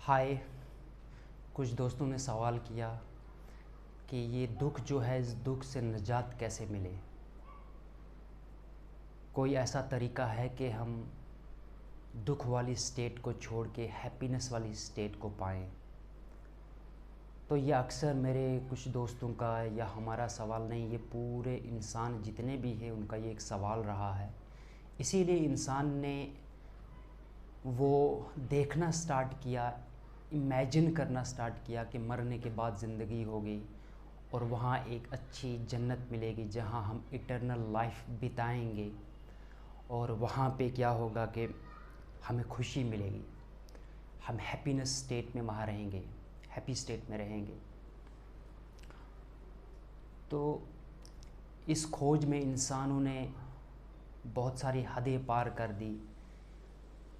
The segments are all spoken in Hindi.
हाय। कुछ दोस्तों ने सवाल किया कि ये दुख जो है, इस दुख से निजात कैसे मिले। कोई ऐसा तरीका है कि हम दुख वाली स्टेट को छोड़ के हैप्पीनेस वाली स्टेट को पाएं। तो ये अक्सर मेरे कुछ दोस्तों का या हमारा सवाल नहीं, ये पूरे इंसान जितने भी हैं उनका ये एक सवाल रहा है। इसीलिए इंसान ने वो देखना स्टार्ट किया, इमेजिन करना स्टार्ट किया कि मरने के बाद ज़िंदगी होगी और वहाँ एक अच्छी जन्नत मिलेगी जहाँ हम इटर्नल लाइफ बिताएंगे और वहाँ पे क्या होगा कि हमें खुशी मिलेगी, हम हैप्पीनेस स्टेट में वहाँ रहेंगे, हैप्पी स्टेट में रहेंगे। तो इस खोज में इंसानों ने बहुत सारी हदें पार कर दी।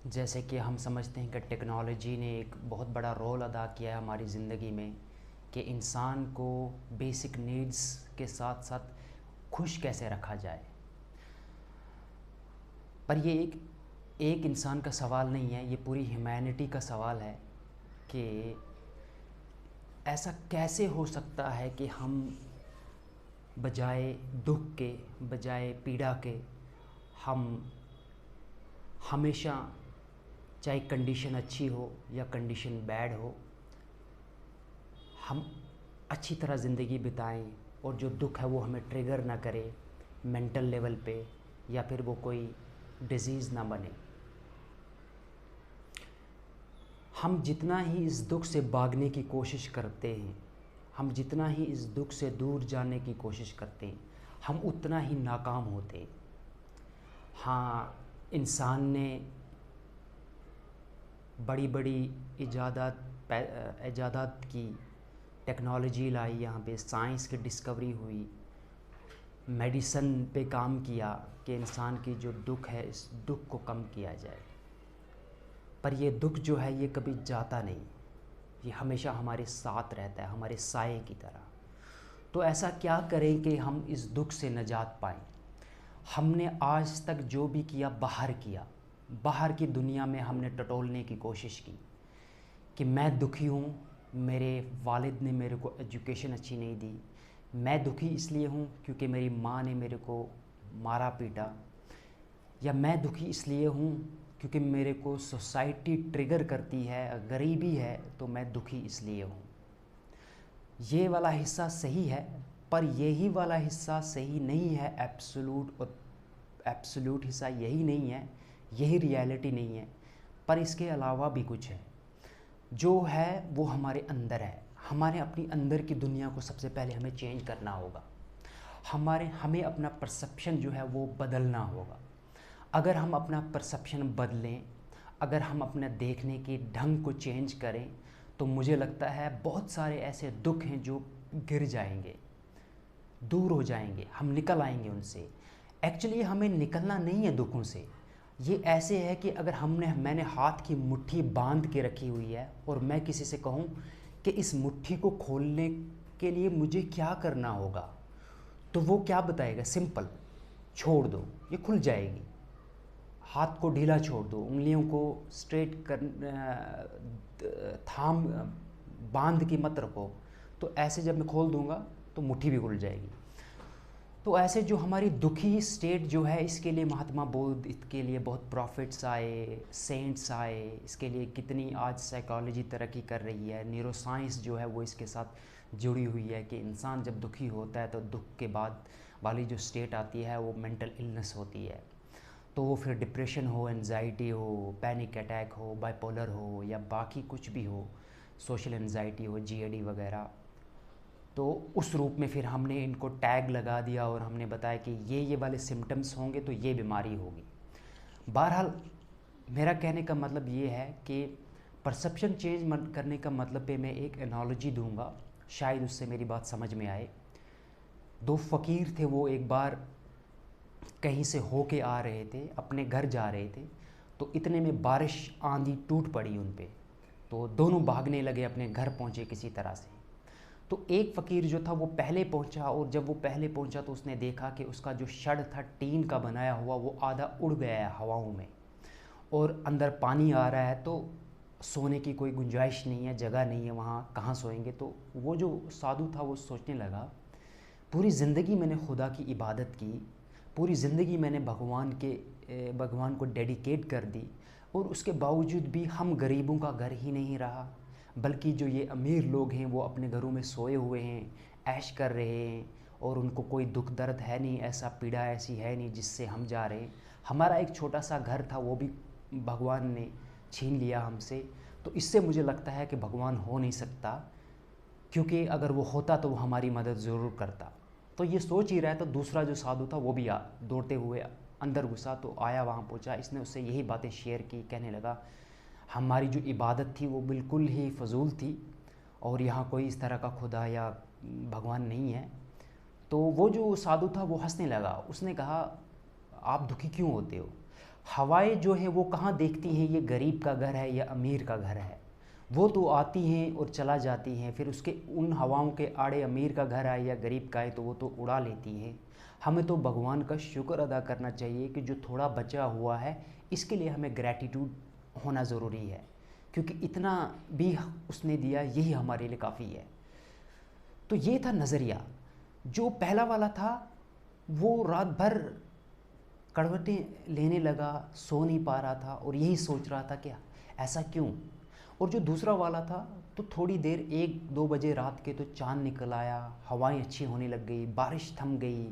जैसे कि हम समझते हैं कि टेक्नोलॉजी ने एक बहुत बड़ा रोल अदा किया है हमारी ज़िंदगी में कि इंसान को बेसिक नीड्स के साथ साथ खुश कैसे रखा जाए। पर ये एक इंसान का सवाल नहीं है, ये पूरी ह्यूमैनिटी का सवाल है कि ऐसा कैसे हो सकता है कि हम बजाय दुख के, बजाय पीड़ा के, हम हमेशा, चाहे कंडीशन अच्छी हो या कंडीशन बैड हो, हम अच्छी तरह ज़िंदगी बिताएं और जो दुख है वो हमें ट्रिगर ना करे मेंटल लेवल पे, या फिर वो कोई डिजीज़ ना बने। हम जितना ही इस दुख से भागने की कोशिश करते हैं, हम जितना ही इस दुख से दूर जाने की कोशिश करते हैं, हम उतना ही नाकाम होते हैं। हाँ, इंसान ने बड़ी बड़ी इजादात की, टेक्नोलॉजी लाई, यहाँ पे साइंस की डिस्कवरी हुई, मेडिसन पे काम किया कि इंसान की जो दुख है इस दुख को कम किया जाए। पर ये दुख जो है ये कभी जाता नहीं, ये हमेशा हमारे साथ रहता है, हमारे साए की तरह। तो ऐसा क्या करें कि हम इस दुख से निजात पाएँ। हमने आज तक जो भी किया बाहर किया, बाहर की दुनिया में हमने टटोलने की कोशिश की कि मैं दुखी हूँ, मेरे वालिद ने मेरे को एजुकेशन अच्छी नहीं दी, मैं दुखी इसलिए हूँ क्योंकि मेरी माँ ने मेरे को मारा पीटा, या मैं दुखी इसलिए हूँ क्योंकि मेरे को सोसाइटी ट्रिगर करती है, गरीबी है तो मैं दुखी इसलिए हूँ। ये वाला हिस्सा सही है, पर यही वाला हिस्सा सही नहीं है। एब्सोल्यूट और एब्सोल्यूट हिस्सा यही नहीं है, यही रियलिटी नहीं है। पर इसके अलावा भी कुछ है, जो है वो हमारे अंदर है। हमारे अपनी अंदर की दुनिया को सबसे पहले हमें चेंज करना होगा। हमें अपना परसेप्शन जो है वो बदलना होगा। अगर हम अपना परसेप्शन बदलें, अगर हम अपने देखने के ढंग को चेंज करें, तो मुझे लगता है बहुत सारे ऐसे दुख हैं जो गिर जाएंगे, दूर हो जाएंगे, हम निकल आएंगे उनसे। एक्चुअली हमें निकलना नहीं है दुखों से। ये ऐसे है कि अगर मैंने हाथ की मुट्ठी बांध के रखी हुई है और मैं किसी से कहूँ कि इस मुट्ठी को खोलने के लिए मुझे क्या करना होगा, तो वो क्या बताएगा? सिंपल, छोड़ दो, ये खुल जाएगी। हाथ को ढीला छोड़ दो, उंगलियों को स्ट्रेट कर, थाम बांध के मत रखो, तो ऐसे जब मैं खोल दूंगा तो मुट्ठी भी खुल जाएगी। तो ऐसे जो हमारी दुखी स्टेट जो है, इसके लिए महात्मा बुद्ध, इसके लिए बहुत प्रॉफिट्स आए, सेंट्स आए, इसके लिए कितनी आज साइकोलॉजी तरक्की कर रही है, न्यूरो साइंस जो है वो इसके साथ जुड़ी हुई है कि इंसान जब दुखी होता है तो दुख के बाद वाली जो स्टेट आती है वो मेंटल इलनेस होती है। तो वो फिर डिप्रेशन हो, एनजाइटी हो, पैनिक अटैक हो, बाइपोलर हो, या बाकी कुछ भी हो, सोशल एनजाइटी हो, जीएडी वगैरह। तो उस रूप में फिर हमने इनको टैग लगा दिया और हमने बताया कि ये वाले सिम्टम्स होंगे तो ये बीमारी होगी। बहरहाल मेरा कहने का मतलब ये है कि परसेप्शन चेंज करने का मतलब पे मैं एक एनालॉजी दूंगा, शायद उससे मेरी बात समझ में आए। दो फ़कीर थे, वो एक बार कहीं से होके आ रहे थे, अपने घर जा रहे थे, तो इतने में बारिश आंधी टूट पड़ी उन पे, तो दोनों भागने लगे, अपने घर पहुँचे किसी तरह से। तो एक फ़कीर जो था वो पहले पहुंचा, और जब वो पहले पहुंचा तो उसने देखा कि उसका जो शड था टीन का बनाया हुआ वो आधा उड़ गया है हवाओं में, और अंदर पानी आ रहा है। तो सोने की कोई गुंजाइश नहीं है, जगह नहीं है, वहाँ कहाँ सोएंगे। तो वो जो साधु था वो सोचने लगा, पूरी ज़िंदगी मैंने खुदा की इबादत की, पूरी ज़िंदगी मैंने भगवान को डेडिकेट कर दी, और उसके बावजूद भी हम गरीबों का घर ही नहीं रहा, बल्कि जो ये अमीर लोग हैं वो अपने घरों में सोए हुए हैं, ऐश कर रहे हैं, और उनको कोई दुख दर्द है नहीं, ऐसा पीड़ा ऐसी है नहीं जिससे हम जा रहे हैं। हमारा एक छोटा सा घर था वो भी भगवान ने छीन लिया हमसे। तो इससे मुझे लगता है कि भगवान हो नहीं सकता, क्योंकि अगर वो होता तो वो हमारी मदद ज़रूर करता। तो ये सोच ही रहा है, तो दूसरा जो साधु था वो भी दौड़ते हुए अंदर घुसा, तो आया, वहाँ पहुँचा, इसने उससे यही बातें शेयर की। कहने लगा, हमारी जो इबादत थी वो बिल्कुल ही फ़जूल थी, और यहाँ कोई इस तरह का खुदा या भगवान नहीं है। तो वो जो साधु था वो हंसने लगा। उसने कहा, आप दुखी क्यों होते हो? हवाएं जो हैं वो कहाँ देखती हैं ये गरीब का घर है या अमीर का घर है? वो तो आती हैं और चला जाती हैं, फिर उसके उन हवाओं के आड़े अमीर का घर है या गरीब का है तो वो तो उड़ा लेती हैं। हमें तो भगवान का शुक्र अदा करना चाहिए कि जो थोड़ा बचा हुआ है, इसके लिए हमें ग्रैटिट्यूड होना ज़रूरी है, क्योंकि इतना भी उसने दिया, यही हमारे लिए काफ़ी है। तो ये था नज़रिया। जो पहला वाला था वो रात भर करवटें लेने लगा, सो नहीं पा रहा था और यही सोच रहा था कि ऐसा क्यों। और जो दूसरा वाला था, तो थोड़ी देर 1-2 बजे रात के तो चाँद निकल आया, हवाएं अच्छी होने लग गई, बारिश थम गई,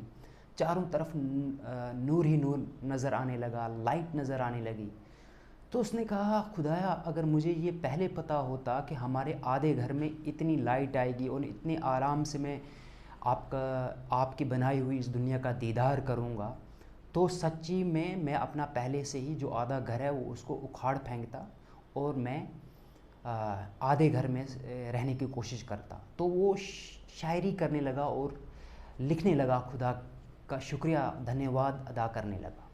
चारों तरफ नूर ही नूर नज़र आने लगा, लाइट नज़र आने लगी। तो उसने कहा, खुदाया अगर मुझे ये पहले पता होता कि हमारे आधे घर में इतनी लाइट आएगी और इतने आराम से मैं आपकी बनाई हुई इस दुनिया का दीदार करूँगा, तो सच्ची में मैं अपना पहले से ही जो आधा घर है वो उसको उखाड़ फेंकता और मैं आधे घर में रहने की कोशिश करता। तो वो शायरी करने लगा और लिखने लगा, खुदा का शुक्रिया धन्यवाद अदा करने लगा।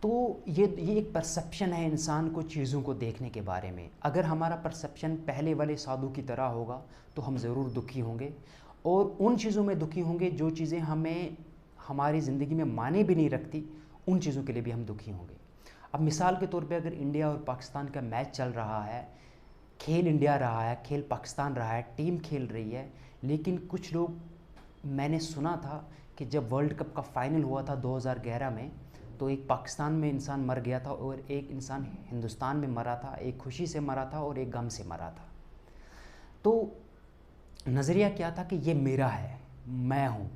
तो ये एक परसेप्शन है इंसान को चीज़ों को देखने के बारे में। अगर हमारा परसेप्शन पहले वाले साधु की तरह होगा तो हम ज़रूर दुखी होंगे, और उन चीज़ों में दुखी होंगे जो चीज़ें हमें हमारी ज़िंदगी में माने भी नहीं रखती, उन चीज़ों के लिए भी हम दुखी होंगे। अब मिसाल के तौर पे अगर इंडिया और पाकिस्तान का मैच चल रहा है, खेल इंडिया रहा है, खेल पाकिस्तान रहा है, टीम खेल रही है, लेकिन कुछ लोग, मैंने सुना था कि जब वर्ल्ड कप का फाइनल हुआ था 2011 में, तो एक पाकिस्तान में इंसान मर गया था और एक इंसान हिंदुस्तान में मरा था। एक खुशी से मरा था और एक गम से मरा था। तो नज़रिया क्या था कि ये मेरा है, मैं हूँ।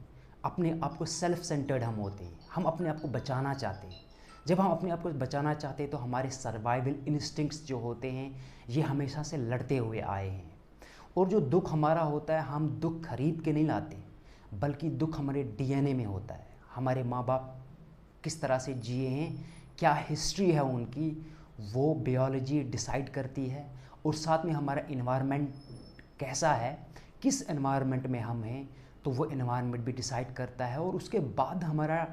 अपने आप को सेल्फ सेंटर्ड हम होते हैं, हम अपने आप को बचाना चाहते हैं। जब हम अपने आप को बचाना चाहते हैं तो हमारे सर्वाइवल इंस्टिंक्ट्स जो होते हैं ये हमेशा से लड़ते हुए आए हैं। और जो दुख हमारा होता है, हम दुख खरीद के नहीं लाते, बल्कि दुख हमारे डीएनए में होता है। हमारे माँ बाप किस तरह से जिए हैं, क्या हिस्ट्री है उनकी, वो बायोलॉजी डिसाइड करती है। और साथ में हमारा इन्वायरमेंट कैसा है, किस एनवायरनमेंट में हम हैं, तो वो एनवायरनमेंट भी डिसाइड करता है। और उसके बाद हमारा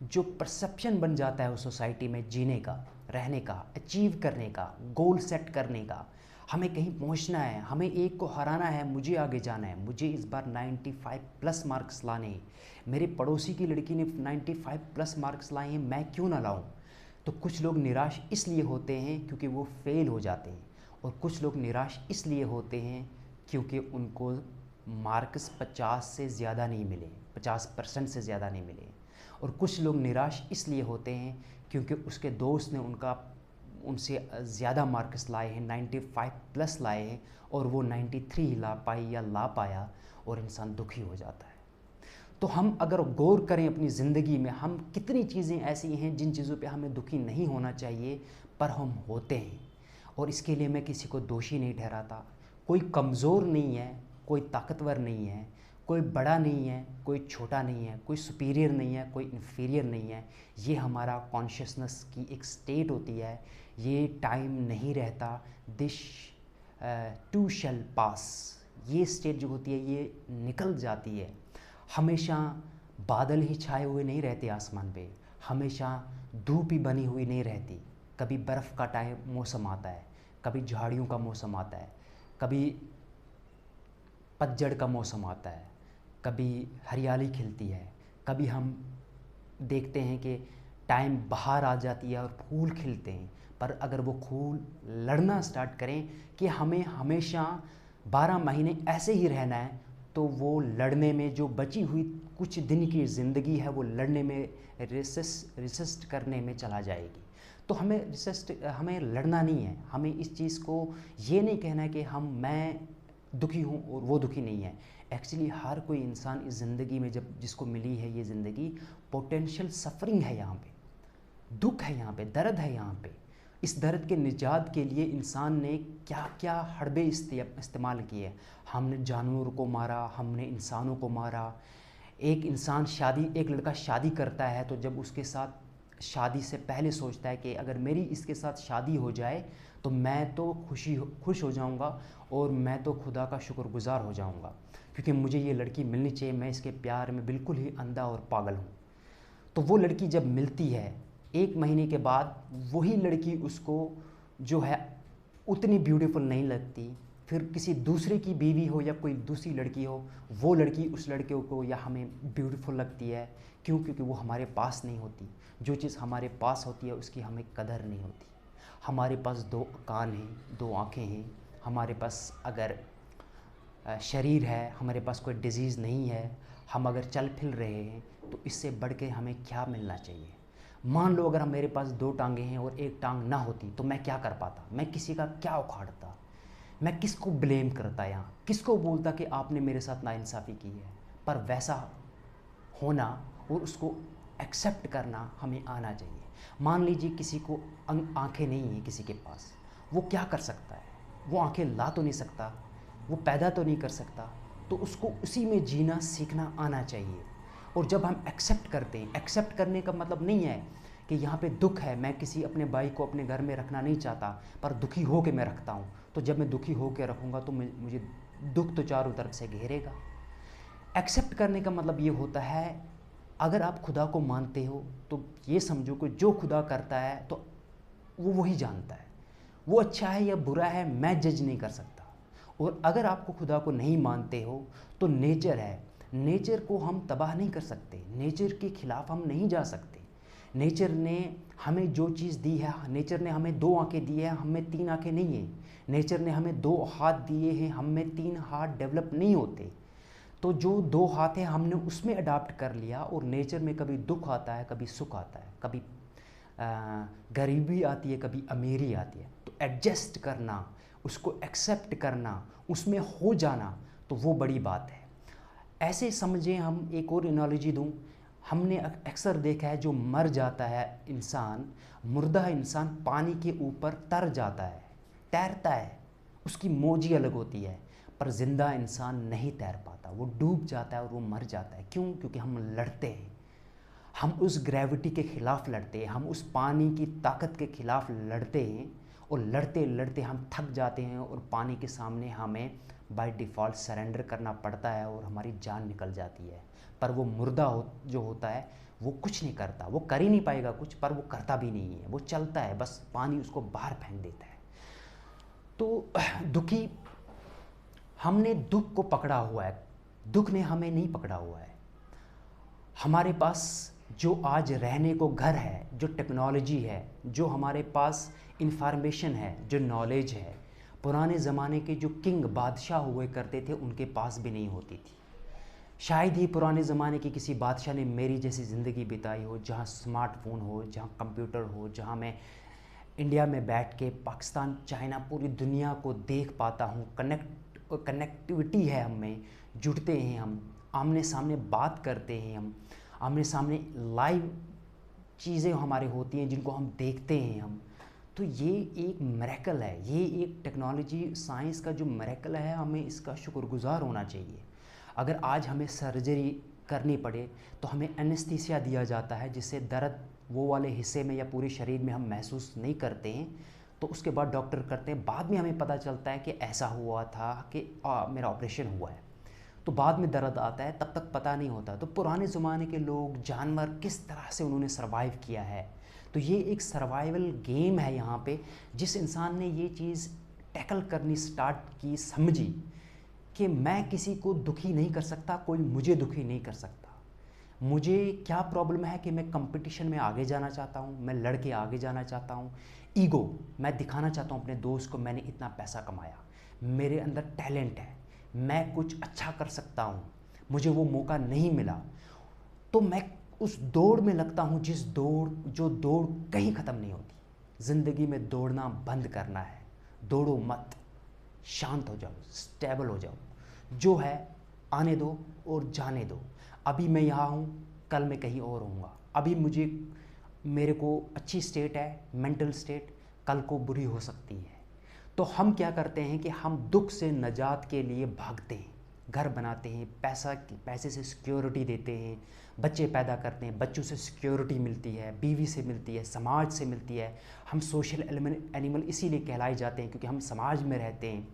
जो परसेप्शन बन जाता है उस सोसाइटी में जीने का, रहने का, अचीव करने का, गोल सेट करने का। हमें कहीं पहुंचना है, हमें एक को हराना है, मुझे आगे जाना है, मुझे इस बार 95+ मार्क्स लाने हैं, मेरे पड़ोसी की लड़की ने 95+ मार्क्स लाए हैं, मैं क्यों ना लाऊं। तो कुछ लोग निराश इसलिए होते हैं क्योंकि वो फेल हो जाते हैं, और कुछ लोग निराश इसलिए होते हैं क्योंकि उनको मार्क्स 50 से ज़्यादा नहीं मिले, 50% से ज़्यादा नहीं मिले। और कुछ लोग निराश इसलिए होते हैं क्योंकि उसके दोस्त ने उनसे ज़्यादा मार्क्स लाए हैं, 95+ लाए हैं, और वो 93 ला पाई या ला पाया, और इंसान दुखी हो जाता है। तो हम अगर गौर करें अपनी ज़िंदगी में, हम कितनी चीज़ें ऐसी हैं जिन चीज़ों पे हमें दुखी नहीं होना चाहिए, पर हम होते हैं। और इसके लिए मैं किसी को दोषी नहीं ठहराता। कोई कमज़ोर नहीं है, कोई ताकतवर नहीं है, कोई बड़ा नहीं है, कोई छोटा नहीं है, कोई सुपीरियर नहीं है, कोई इन्फीरियर नहीं है। ये हमारा कॉन्शियसनेस की एक स्टेट होती है। ये टाइम नहीं रहता, दिस टू शैल पास। ये स्टेट जो होती है ये निकल जाती है। हमेशा बादल ही छाए हुए नहीं रहते आसमान पे, हमेशा धूप ही बनी हुई नहीं रहती। कभी बर्फ़ का टाइम मौसम आता है, कभी झाड़ियों का मौसम आता है, कभी पतझड़ का मौसम आता है, कभी हरियाली खिलती है, कभी हम देखते हैं कि टाइम बाहर आ जाती है और फूल खिलते हैं। पर अगर वो खून लड़ना स्टार्ट करें कि हमें हमेशा 12 महीने ऐसे ही रहना है, तो वो लड़ने में जो बची हुई कुछ दिन की ज़िंदगी है वो लड़ने में रेसिस्ट करने में चला जाएगी। तो हमें लड़ना नहीं है, हमें इस चीज़ को ये नहीं कहना है कि मैं दुखी हूँ और वो दुखी नहीं है। एक्चुअली हर कोई इंसान इस ज़िंदगी में जब जिसको मिली है ये ज़िंदगी, पोटेंशियल सफरिंग है यहाँ पे, दुख है यहाँ पे, दर्द है यहाँ पे। इस दर्द के निजात के लिए इंसान ने क्या क्या हड़बे इस्तेमाल किए। हमने जानवरों को मारा, हमने इंसानों को मारा। एक लड़का शादी करता है तो जब उसके साथ शादी से पहले सोचता है कि अगर मेरी इसके साथ शादी हो जाए तो मैं तो खुश हो जाऊंगा और मैं तो खुदा का शुक्रगुजार हो जाऊंगा, क्योंकि मुझे ये लड़की मिलनी चाहिए, मैं इसके प्यार में बिल्कुल ही अंधा और पागल हूँ। तो वो लड़की जब मिलती है 1 महीने के बाद, वही लड़की उसको जो है उतनी ब्यूटीफुल नहीं लगती। फिर किसी दूसरे की बीवी हो या कोई दूसरी लड़की हो, वो लड़की उस लड़के को या हमें ब्यूटीफुल लगती है। क्यों? क्योंकि वो हमारे पास नहीं होती। जो चीज़ हमारे पास होती है उसकी हमें कदर नहीं होती। हमारे पास 2 कान हैं, 2 आँखें हैं, हमारे पास अगर शरीर है, हमारे पास कोई डिजीज़ नहीं है, हम अगर चल फिर रहे हैं, तो इससे बढ़ के हमें क्या मिलना चाहिए? मान लो अगर मेरे पास 2 टांगें हैं और 1 टांग ना होती तो मैं क्या कर पाता? मैं किसी का क्या उखाड़ता? मैं किसको ब्लेम करता? यहाँ किसको बोलता कि आपने मेरे साथ नाइंसाफ़ी की है? पर वैसा होना और उसको एक्सेप्ट करना हमें आना चाहिए। मान लीजिए किसी को आंखें नहीं है, किसी के पास, वो क्या कर सकता है? वो आंखें ला तो नहीं सकता, वो पैदा तो नहीं कर सकता, तो उसको उसी में जीना सीखना आना चाहिए। और जब हम एक्सेप्ट करते हैं, एक्सेप्ट करने का मतलब नहीं है कि यहाँ पे दुख है, मैं किसी अपने भाई को अपने घर में रखना नहीं चाहता पर दुखी हो के मैं रखता हूँ, तो जब मैं दुखी हो के रखूँगा तो मुझे दुख तो चारों तरफ से घेरेगा। एक्सेप्ट करने का मतलब ये होता है, अगर आप खुदा को मानते हो तो ये समझो कि जो खुदा करता है तो वो वही जानता है, वो अच्छा है या बुरा है मैं जज नहीं कर सकता। और अगर आपको खुदा को नहीं मानते हो तो नेचर है, नेचर को हम तबाह नहीं कर सकते, नेचर के खिलाफ हम नहीं जा सकते। नेचर ने हमें जो चीज़ दी है, नेचर ने हमें 2 आंखें दी है, हमें 3 आंखें नहीं है। नेचर ने हमें 2 हाथ दिए हैं, हमें 3 हाथ डेवलप नहीं होते। तो जो 2 हाथ हैं हमने उसमें अडाप्ट कर लिया। और नेचर में कभी दुख आता है, कभी सुख आता है, कभी गरीबी आती है, कभी अमीरी आती है। तो एडजस्ट करना, उसको एक्सेप्ट करना, उसमें हो जाना, तो वो बड़ी बात है। ऐसे समझें, हम एक और एनालॉजी दूं, हमने अक्सर देखा है जो मर जाता है इंसान, मुर्दा इंसान पानी के ऊपर तर जाता है, तैरता है, उसकी मौज ही अलग होती है। पर ज़िंदा इंसान नहीं तैर पाता, वो डूब जाता है और वो मर जाता है। क्यों? क्योंकि हम लड़ते हैं, हम उस ग्रेविटी के ख़िलाफ़ लड़ते हैं, हम उस पानी की ताकत के ख़िलाफ़ लड़ते हैं। और लड़ते लड़ते हम थक जाते हैं और पानी के सामने हमें बाय डिफ़ॉल्ट सरेंडर करना पड़ता है और हमारी जान निकल जाती है। पर वो मुर्दा जो होता है वो कुछ नहीं करता, वो कर ही नहीं पाएगा कुछ, पर वो करता भी नहीं है, वो चलता है, बस पानी उसको बाहर फेंक देता है। तो दुखी, हमने दुख को पकड़ा हुआ है, दुख ने हमें नहीं पकड़ा हुआ है। हमारे पास जो आज रहने को घर है, जो टेक्नोलॉजी है, जो हमारे पास इंफॉर्मेशन है, जो नॉलेज है, पुराने ज़माने के जो किंग बादशाह हुए करते थे उनके पास भी नहीं होती थी। शायद ही पुराने ज़माने के किसी बादशाह ने मेरी जैसी ज़िंदगी बिताई हो, जहाँ स्मार्टफोन हो, जहाँ कंप्यूटर हो, जहाँ मैं इंडिया में बैठ के पाकिस्तान, चाइना, पूरी दुनिया को देख पाता हूँ। कनेक्टिविटी है, हमें जुड़ते हैं, हम आमने सामने बात करते हैं, हम आमने सामने लाइव चीज़ें हमारे होती हैं जिनको हम देखते हैं हम। तो ये एक मिरेकल है, ये एक टेक्नोलॉजी साइंस का जो मिरेकल है, हमें इसका शुक्रगुजार होना चाहिए। अगर आज हमें सर्जरी करनी पड़े तो हमें एनेस्थीसिया दिया जाता है, जिससे दर्द वो वाले हिस्से में या पूरे शरीर में हम महसूस नहीं करते हैं। तो उसके बाद डॉक्टर करते हैं, बाद में हमें पता चलता है कि ऐसा हुआ था कि मेरा ऑपरेशन हुआ है, तो बाद में दर्द आता है, तब तक पता नहीं होता। तो पुराने ज़माने के लोग, जानवर, किस तरह से उन्होंने सर्वाइव किया है। तो ये एक सर्वाइवल गेम है यहाँ पे। जिस इंसान ने ये चीज़ टैकल करनी स्टार्ट की, समझी कि मैं किसी को दुखी नहीं कर सकता, कोई मुझे दुखी नहीं कर सकता, मुझे क्या प्रॉब्लम है कि मैं कंपटीशन में आगे जाना चाहता हूँ, मैं लड़ के आगे जाना चाहता हूँ। ईगो, मैं दिखाना चाहता हूँ अपने दोस्त को मैंने इतना पैसा कमाया, मेरे अंदर टैलेंट है, मैं कुछ अच्छा कर सकता हूँ, मुझे वो मौका नहीं मिला। तो मैं उस दौड़ में लगता हूँ जो दौड़ कहीं ख़त्म नहीं होती। ज़िंदगी में दौड़ना बंद करना है। दौड़ो मत, शांत हो जाओ, स्टेबल हो जाओ, जो है आने दो और जाने दो। अभी मैं यहाँ हूँ, कल मैं कहीं और होऊंगा। अभी मेरे को अच्छी स्टेट है, मेंटल स्टेट, कल को बुरी हो सकती है। तो हम क्या करते हैं कि हम दुख से निजात के लिए भागते हैं, घर बनाते हैं, पैसे से सिक्योरिटी देते हैं, बच्चे पैदा करते हैं, बच्चों से सिक्योरिटी मिलती है, बीवी से मिलती है, समाज से मिलती है। हम सोशल एनिमल इसीलिए कहलाए जाते हैं क्योंकि हम समाज में रहते हैं।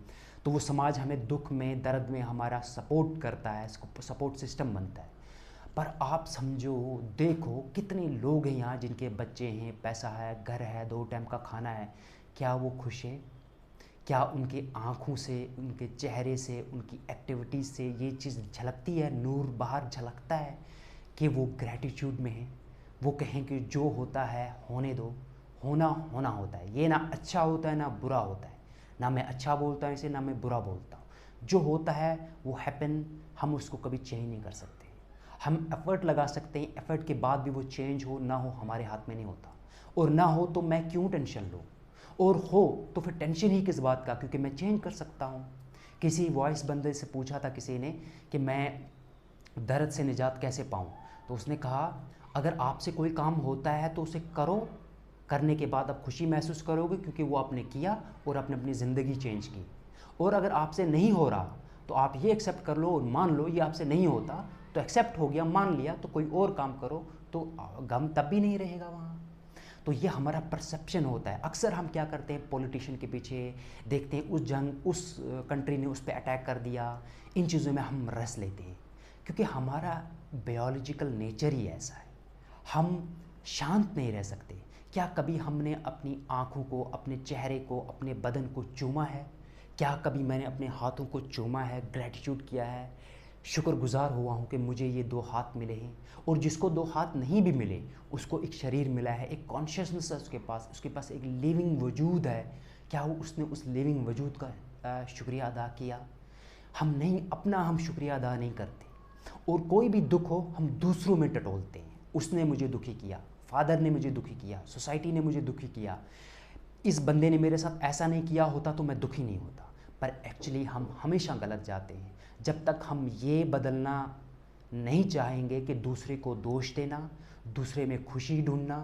तो वो समाज हमें दुख में, दर्द में हमारा सपोर्ट करता है, इसको सपोर्ट सिस्टम बनता है। पर आप समझो, देखो कितने लोग हैं यहाँ जिनके बच्चे हैं, पैसा है, घर है, 2 टाइम का खाना है, क्या वो खुश है? क्या उनकी आँखों से, उनके चेहरे से, उनकी एक्टिविटीज़ से ये चीज़ झलकती है, नूर बाहर झलकता है कि वो ग्रैटिट्यूड में है? वो कहें कि जो होता है होने दो, होना होना होता है, ये ना अच्छा होता है ना बुरा होता है, ना मैं अच्छा बोलता हूँ इसे, ना मैं बुरा बोलता हूँ। जो होता है वो हैपन, हम उसको कभी चेंज नहीं कर सकते। हम एफ़र्ट लगा सकते हैं, एफ़र्ट के बाद भी वो चेंज हो ना हो हमारे हाथ में नहीं होता। और ना हो तो मैं क्यों टेंशन लूँ, और हो तो फिर टेंशन ही किस बात का, क्योंकि मैं चेंज कर सकता हूँ। किसी वॉइस बंदे से पूछा था किसी ने कि मैं दर्द से निजात कैसे पाऊँ, तो उसने कहा अगर आपसे कोई काम होता है तो उसे करो, करने के बाद आप खुशी महसूस करोगे क्योंकि वो आपने किया और आपने अपनी ज़िंदगी चेंज की। और अगर आपसे नहीं हो रहा तो आप ये एक्सेप्ट कर लो और मान लो ये आपसे नहीं होता, तो एक्सेप्ट हो गया, मान लिया, तो कोई और काम करो, तो गम तब भी नहीं रहेगा वहाँ। तो ये हमारा परसेप्शन होता है। अक्सर हम क्या करते हैं, पॉलिटिशियन के पीछे देखते हैं, उस कंट्री ने उस पर अटैक कर दिया, इन चीज़ों में हम रस लेते हैं क्योंकि हमारा बायोलॉजिकल नेचर ही ऐसा है। हम शांत नहीं रह सकते। क्या कभी हमने अपनी आँखों को, अपने चेहरे को, अपने बदन को चूमा है? क्या कभी मैंने अपने हाथों को चूमा है, ग्रैटिट्यूड किया है, शुक्रगुजार हुआ हूँ कि मुझे ये 2 हाथ मिले हैं? और जिसको 2 हाथ नहीं भी मिले उसको एक शरीर मिला है, एक कॉन्शियसनेस है उसके पास एक लिविंग वजूद है। क्या उसने उस लिविंग वजूद का शुक्रिया अदा किया? हम शुक्रिया अदा नहीं करते। और कोई भी दुख हो हम दूसरों में टटोलते हैं, उसने मुझे दुखी किया, फादर ने मुझे दुखी किया, सोसाइटी ने मुझे दुखी किया, इस बंदे ने मेरे साथ ऐसा नहीं किया होता तो मैं दुखी नहीं होता। पर एक्चुअली हम हमेशा गलत जाते हैं। जब तक हम ये बदलना नहीं चाहेंगे कि दूसरे को दोष देना, दूसरे में खुशी ढूंढना,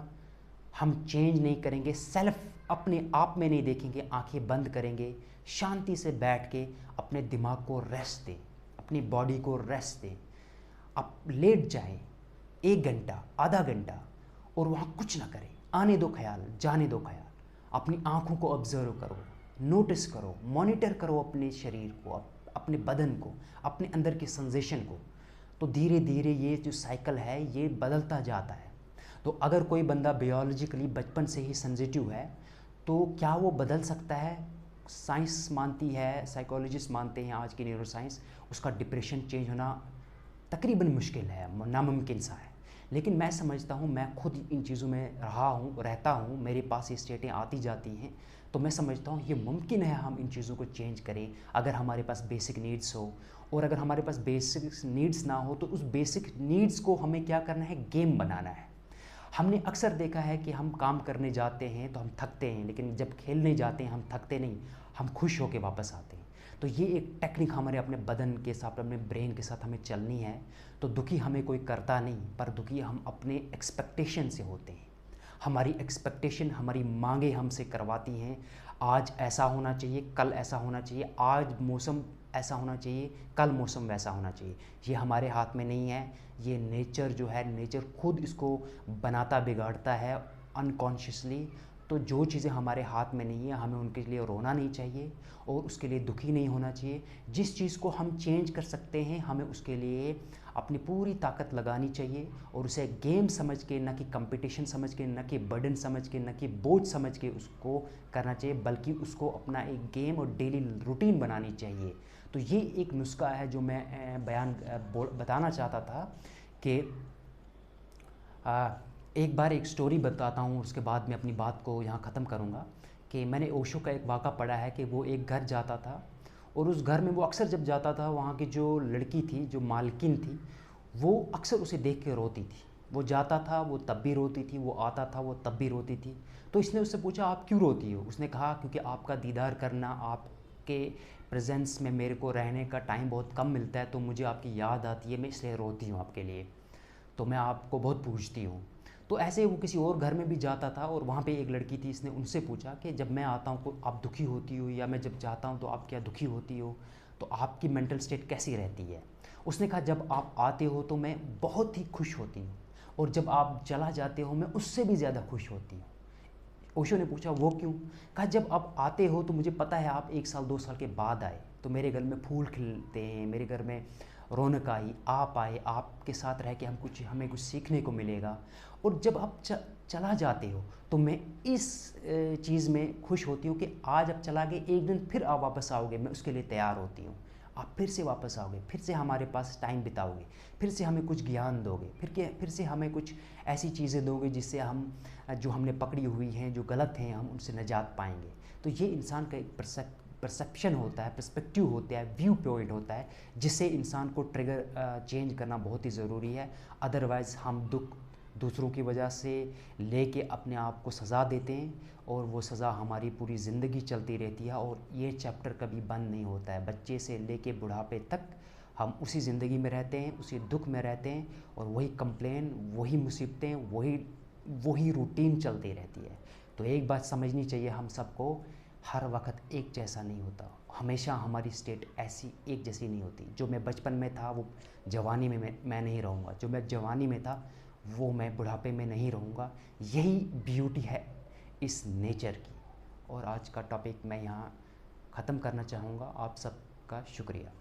हम चेंज नहीं करेंगे, सेल्फ अपने आप में नहीं देखेंगे, आंखें बंद करेंगे, शांति से बैठ के अपने दिमाग को रेस्ट दें, अपनी बॉडी को रेस्ट दें। आप लेट जाएं 1 घंटा, आधा घंटा, और वहाँ कुछ ना करें, आने दो ख्याल, जाने दो ख्याल, अपनी आँखों को ऑब्जर्व करो, नोटिस करो, मॉनिटर करो अपने शरीर को, अपने बदन को, अपने अंदर की सेंसेशन को। तो धीरे धीरे ये जो साइकिल है ये बदलता जाता है। तो अगर कोई बंदा बायोलॉजिकली बचपन से ही सेंसिटिव है तो क्या वो बदल सकता है? साइंस मानती है, साइकोलॉजिस्ट मानते हैं, आज की न्यूरो साइंस, उसका डिप्रेशन चेंज होना तकरीबन मुश्किल है, नामुमकिन सा है। लेकिन मैं समझता हूँ, मैं खुद इन चीज़ों में रहता हूँ, मेरे पास ये स्टेटें आती जाती हैं, तो मैं समझता हूँ ये मुमकिन है हम इन चीज़ों को चेंज करें अगर हमारे पास बेसिक नीड्स हो। और अगर हमारे पास बेसिक नीड्स ना हो तो उस बेसिक नीड्स को हमें क्या करना है, गेम बनाना है। हमने अक्सर देखा है कि हम काम करने जाते हैं तो हम थकते हैं, लेकिन जब खेलने जाते हैं हम थकते नहीं, हम खुश होकर वापस आते हैं। तो ये एक टेक्निक हमारे अपने बदन के साथ, अपने ब्रेन के साथ हमें चलनी है। तो दुखी हमें कोई करता नहीं, पर दुखी हम अपने एक्सपेक्टेशन से होते हैं। हमारी एक्सपेक्टेशन, हमारी मांगे हमसे करवाती हैं, आज ऐसा होना चाहिए, कल ऐसा होना चाहिए, आज मौसम ऐसा होना चाहिए, कल मौसम वैसा होना चाहिए। ये हमारे हाथ में नहीं है, ये नेचर जो है, नेचर खुद इसको बनाता बिगाड़ता है अनकॉन्शियसली। तो जो चीज़ें हमारे हाथ में नहीं है हमें उनके लिए रोना नहीं चाहिए और उसके लिए दुखी नहीं होना चाहिए। जिस चीज़ को हम चेंज कर सकते हैं हमें उसके लिए अपनी पूरी ताकत लगानी चाहिए और उसे गेम समझ के, न कि कंपटीशन समझ के, न कि बर्डन समझ के, न कि बोझ समझ के उसको करना चाहिए, बल्कि उसको अपना एक गेम और डेली रूटीन बनानी चाहिए। तो ये एक नुस्खा है जो मैं बताना चाहता था कि एक बार एक स्टोरी बताता हूँ, उसके बाद मैं अपनी बात को यहाँ ख़त्म करूँगा। कि मैंने ओशो का एक वाक़ा पढ़ा है कि वो एक घर जाता था और उस घर में वो अक्सर जब जाता था, वहाँ की जो लड़की थी, जो मालकिन थी, वो अक्सर उसे देख के रोती थी। वो जाता था, वो तब भी रोती थी, वो आता था, वो तब भी रोती थी। तो इसने उससे पूछा, आप क्यों रोती हो? उसने कहा, क्योंकि आपका दीदार करना, आपके प्रेजेंस में मेरे को रहने का टाइम बहुत कम मिलता है, तो मुझे आपकी याद आती है, मैं इसलिए रोती हूँ आपके लिए, तो मैं आपको बहुत पूछती हूँ। तो ऐसे वो किसी और घर में भी जाता था और वहाँ पे एक लड़की थी, इसने उनसे पूछा कि जब मैं आता हूँ तो आप दुखी होती हो, या मैं जब जाता हूँ तो आप क्या दुखी होती हो, तो आपकी मेंटल स्टेट कैसी रहती है? उसने कहा, जब आप आते हो तो मैं बहुत ही खुश होती हूँ, और जब आप चला जाते हो मैं उससे भी ज़्यादा खुश होती हूँ। ओशो ने पूछा, वो क्यों? कहा, जब आप आते हो तो मुझे पता है आप 1 साल 2 साल के बाद आए, तो मेरे घर में फूल खिलते हैं, मेरे घर में रौनक आई, आप आए, आपके साथ रह के हमें कुछ सीखने को मिलेगा। और जब आप चला जाते हो तो मैं इस चीज़ में खुश होती हूँ कि आज आप चला गए, एक दिन फिर आप वापस आओगे, मैं उसके लिए तैयार होती हूँ। आप फिर से वापस आओगे, फिर से हमारे पास टाइम बिताओगे, फिर से हमें कुछ ज्ञान दोगे, फिर से हमें कुछ ऐसी चीज़ें दोगे जिससे हम जो हमने पकड़ी हुई हैं, जो गलत हैं, हम उनसे निजात पाएंगे। तो ये इंसान का एक परसेप्शन होता है, पर्सपेक्टिव होता है, व्यू पॉइंट होता है, जिससे इंसान को ट्रिगर चेंज करना बहुत ही ज़रूरी है। अदरवाइज़ हम दुख दूसरों की वजह से लेके अपने आप को सज़ा देते हैं, और वो सज़ा हमारी पूरी ज़िंदगी चलती रहती है, और ये चैप्टर कभी बंद नहीं होता है। बच्चे से लेके बुढ़ापे तक हम उसी ज़िंदगी में रहते हैं, उसी दुख में रहते हैं, और वही कंप्लेन, वही मुसीबतें, वही रूटीन चलती रहती है। तो एक बात समझनी चाहिए हम सबको, हर वक्त एक जैसा नहीं होता, हमेशा हमारी स्टेट ऐसी एक जैसी नहीं होती। जो मैं बचपन में था वो जवानी में मैं नहीं रहूँगा, जो मैं जवानी में था वो मैं बुढ़ापे में नहीं रहूँगा। यही ब्यूटी है इस नेचर की। और आज का टॉपिक मैं यहाँ ख़त्म करना चाहूँगा। आप सबका शुक्रिया।